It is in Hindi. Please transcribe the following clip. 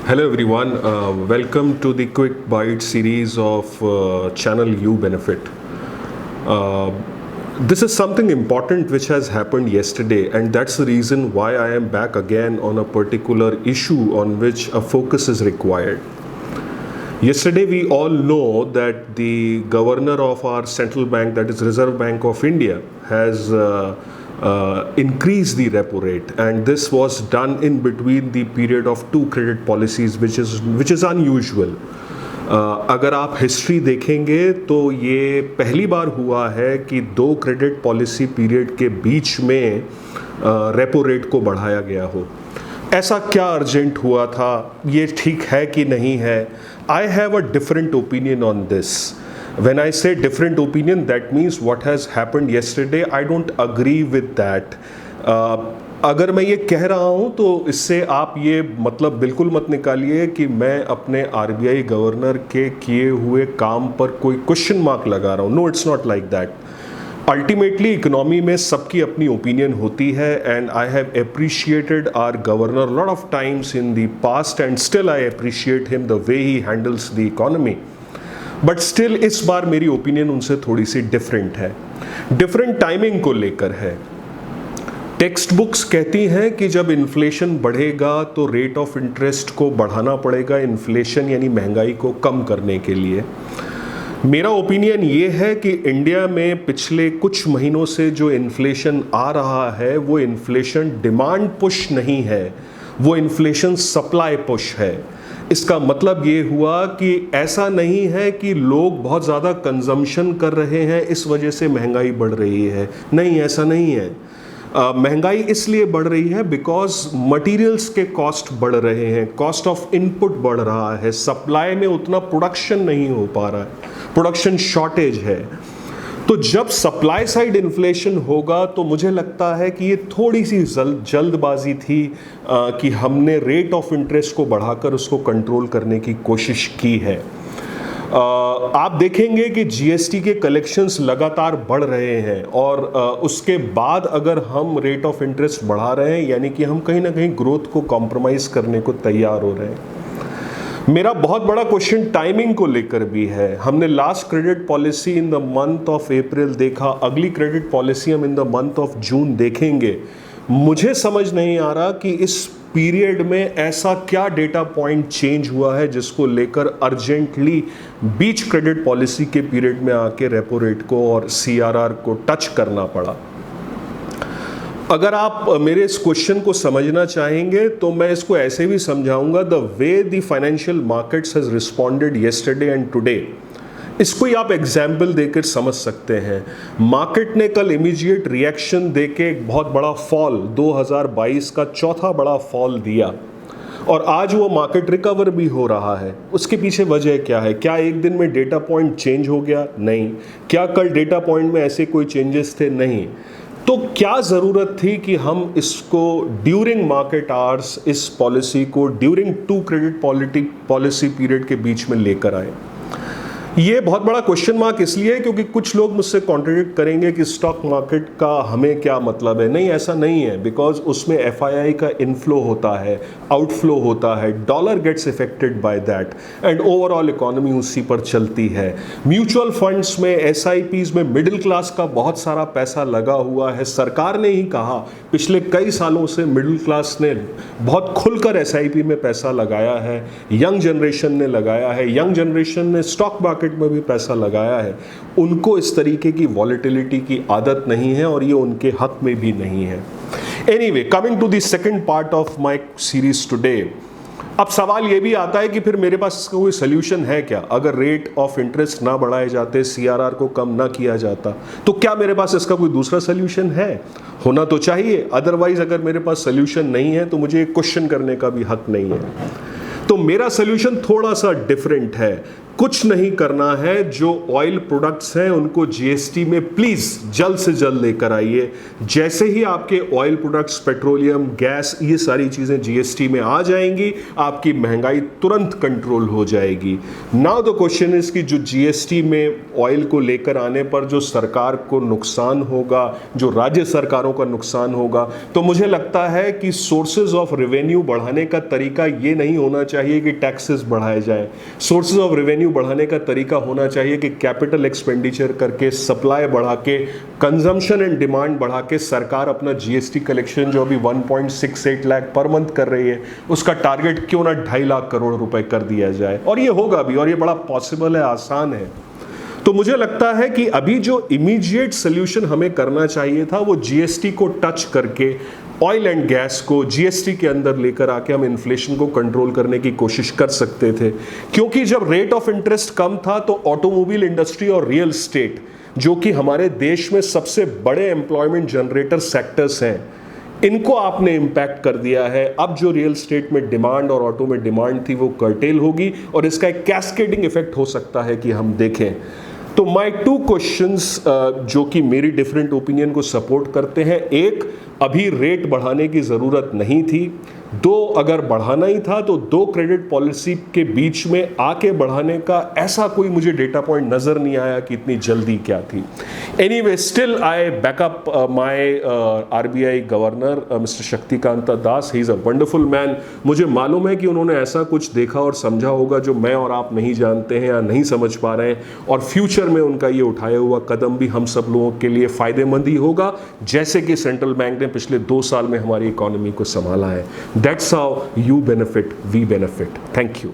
Hello everyone, welcome to the Quick Bite series of Channel U Benefit. Uh, this is something important which has happened yesterday, and that's the reason why I am back again on a particular issue on which a focus is required. Yesterday, we all know that the governor of our central bank, that is Reserve Bank of India, has increase the repo rate, and this was done in between the period of two credit policies, which is unusual. अगर आप हिस्ट्री देखेंगे तो ये पहली बार हुआ है कि दो क्रेडिट पॉलिसी पीरियड के बीच में रेपो रेट को बढ़ाया गया हो. ऐसा क्या अर्जेंट हुआ था, ये ठीक है कि नहीं है? I have a different opinion on this. When I say different opinion, that means what has happened yesterday, I don't agree with that. अगर मैं ये कह रहा हूँ तो इससे आप ये मतलब बिल्कुल मत निकालिए कि मैं अपने आरबीआई गवर्नर के किए हुए काम पर कोई क्वेश्चन मार्क लगा रहा हूँ. No, it's not like that. Ultimately economy में सबकी अपनी ओपिनियन होती है, and I have appreciated our governor lot of times in the past, and still I appreciate him the way he handles the economy. But still इस बार मेरी ओपिनियन उनसे थोड़ी सी डिफरेंट है. डिफरेंट टाइमिंग को लेकर है. टेक्स्ट बुक्स कहती हैं कि जब इन्फ्लेशन बढ़ेगा तो रेट ऑफ इंटरेस्ट को बढ़ाना पड़ेगा, इन्फ्लेशन यानी महंगाई को कम करने के लिए. मेरा ओपिनियन ये है कि इंडिया में पिछले कुछ महीनों से जो इन्फ्लेशन आ रहा है वो इन्फ्लेशन डिमांड पुश नहीं है, वो इन्फ्लेशन सप्लाई पुश है. इसका मतलब ये हुआ कि ऐसा नहीं है कि लोग बहुत ज़्यादा कंजम्पशन कर रहे हैं इस वजह से महंगाई बढ़ रही है. नहीं, ऐसा नहीं है. महंगाई इसलिए बढ़ रही है बिकॉज मटेरियल्स के कॉस्ट बढ़ रहे हैं, कॉस्ट ऑफ इनपुट बढ़ रहा है, सप्लाई में उतना प्रोडक्शन नहीं हो पा रहा है, प्रोडक्शन शॉर्टेज है. तो जब सप्लाई साइड इन्फ्लेशन होगा तो मुझे लगता है कि ये थोड़ी सी जल्दबाजी थी कि हमने रेट ऑफ इंटरेस्ट को बढ़ाकर उसको कंट्रोल करने की कोशिश की है. आप देखेंगे कि जीएसटी के कलेक्शंस लगातार बढ़ रहे हैं, और उसके बाद अगर हम रेट ऑफ इंटरेस्ट बढ़ा रहे हैं यानी कि हम कहीं ना कहीं ग्रोथ को कॉम्प्रोमाइज़ करने को तैयार हो रहे हैं. मेरा बहुत बड़ा क्वेश्चन टाइमिंग को लेकर भी है. हमने last credit policy in the month of April देखा, अगली क्रेडिट पॉलिसी हम in the month of June देखेंगे. मुझे समझ नहीं आ रहा कि इस पीरियड में ऐसा क्या डेटा पॉइंट चेंज हुआ है जिसको लेकर अर्जेंटली बीच क्रेडिट पॉलिसी के पीरियड में आके रेपो रेट को और सीआरआर को टच करना पड़ा. अगर आप मेरे इस क्वेश्चन को समझना चाहेंगे तो मैं इसको ऐसे भी समझाऊंगा, the way the financial markets has responded yesterday and today. इसको ही आप एग्जाम्पल देकर समझ सकते हैं. मार्केट ने कल इमीडिएट रिएक्शन देके एक बहुत बड़ा फॉल, 2022 का चौथा बड़ा फॉल दिया, और आज वो मार्केट रिकवर भी हो रहा है. उसके पीछे वजह क्या है? क्या एक दिन में डेटा पॉइंट चेंज हो गया? नहीं. क्या कल डेटा पॉइंट में ऐसे कोई चेंजेस थे? नहीं. तो क्या ज़रूरत थी कि हम इसको ड्यूरिंग मार्केट आवर्स, इस पॉलिसी को during two credit policy period के बीच में लेकर आए? ये बहुत बड़ा क्वेश्चन मार्क इसलिए है क्योंकि कुछ लोग मुझसे कॉन्ट्रडिक्ट करेंगे कि स्टॉक मार्केट का हमें क्या मतलब है. नहीं, ऐसा नहीं है, बिकॉज उसमें एफआईआई का इनफ्लो होता है, आउटफ्लो होता है, dollar gets effected by that, and overall economy उसी पर चलती है. म्यूचुअल फंड्स में, एसआईपीज में मिडिल क्लास का बहुत सारा पैसा लगा हुआ है. सरकार ने ही कहा, पिछले कई सालों से मिडिल क्लास ने बहुत खुलकर एसआईपी में पैसा लगाया है, यंग जनरेशन ने लगाया है, यंग जनरेशन ने स्टॉक मार्केट में भी पैसा लगाया है. उनको इस तरीके की वॉलेटिलिटी की आदत नहीं है और ये उनके हक में भी नहीं है. Anyway, coming to the second part of my series today. अब सवाल ये भी आता है कि फिर मेरे पास इसका कोई सोल्यूशन है क्या? अगर रेट ऑफ इंटरेस्ट ना बढ़ाए जाते, सीआरआर को कम ना किया जाता, तो क्या मेरे पास इसका कोई दूसरा सोल्यूशन है? होना तो चाहिए. अदरवाइज अगर मेरे पास सोल्यूशन नहीं है तो मुझे क्वेश्चन करने का भी हक नहीं है. तो मेरा सोल्यूशन थोड़ा सा डिफरेंट है. कुछ नहीं करना है, जो ऑयल प्रोडक्ट्स हैं उनको जीएसटी में प्लीज जल्द से जल्द लेकर आइए। जैसे ही आपके ऑयल प्रोडक्ट्स, पेट्रोलियम, गैस, ये सारी चीजें जीएसटी में आ जाएंगी, आपकी महंगाई तुरंत कंट्रोल हो जाएगी। नाउ द क्वेश्चन इज कि जो जीएसटी में ऑयल को लेकर आने पर जो सरकार को नुकसान होगा, जो राज्य सरकारों का नुकसान होगा, तो मुझे लगता है कि सोर्सेज ऑफ रेवेन्यू बढ़ाने का तरीका ये नहीं होना चाहिए कि टैक्सेस बढ़ाए जाएं। सोर्सेज ऑफ रेवेन्यू बढ़ाने का तरीका होना चाहिए कि कैपिटल एक्सपेंडिचर करके, सप्लाई बढ़ा के, कंजम्पशन एंड डिमांड बढ़ा के सरकार अपना जीएसटी कलेक्शन जो अभी 1.68 लाख पर मंथ कर रही है, उसका टारगेट क्यों ना 2.5 लाख करोड़ रुपए कर दिया जाए। और ये होगा भी, और ये बड़ा पॉसिबल है, आसान है। तो मुझे लगता है कि अभी जो इमीडिएट सोल्यूशन हमें करना चाहिए था वो जीएसटी को टच करके ऑयल एंड गैस को जीएसटी के अंदर लेकर आके हम इन्फ्लेशन को कंट्रोल करने की कोशिश कर सकते थे। क्योंकि जब रेट ऑफ इंटरेस्ट कम था तो ऑटोमोबाइल इंडस्ट्री और रियल एस्टेट, जो कि हमारे देश में सबसे बड़े एम्प्लॉयमेंट जनरेटर सेक्टर्स हैं, इनको आपने इंपैक्ट कर दिया है। अब जो रियल एस्टेट में डिमांड और ऑटो में डिमांड थी वो कर्टेल होगी और इसका एक कैस्केडिंग इफेक्ट हो सकता है कि हम देखें। तो माय 2 क्वेश्चंस जो कि मेरी डिफरेंट ओपिनियन को सपोर्ट करते हैं, एक, अभी रेट बढ़ाने की ज़रूरत नहीं थी। 2, अगर बढ़ाना ही था तो 2 क्रेडिट पॉलिसी के बीच में आके बढ़ाने का ऐसा कोई मुझे डेटा पॉइंट नज़र नहीं आया कि इतनी जल्दी क्या थी। Anyway, still I backup my RBI governor mister Shaktikanta Das. He is a wonderful man. मुझे मालूम है कि उन्होंने ऐसा कुछ देखा और समझा होगा जो मैं और आप नहीं जानते हैं या नहीं समझ पा रहे हैं, और फ्यूचर में उनका ये उठाया हुआ कदम भी हम सब लोगों के लिए फ़ायदेमंद ही होगा, जैसे कि सेंट्रल बैंक ने पिछले 2 साल में हमारी इकोनॉमी को संभाला है। That's how you benefit, we benefit. Thank you.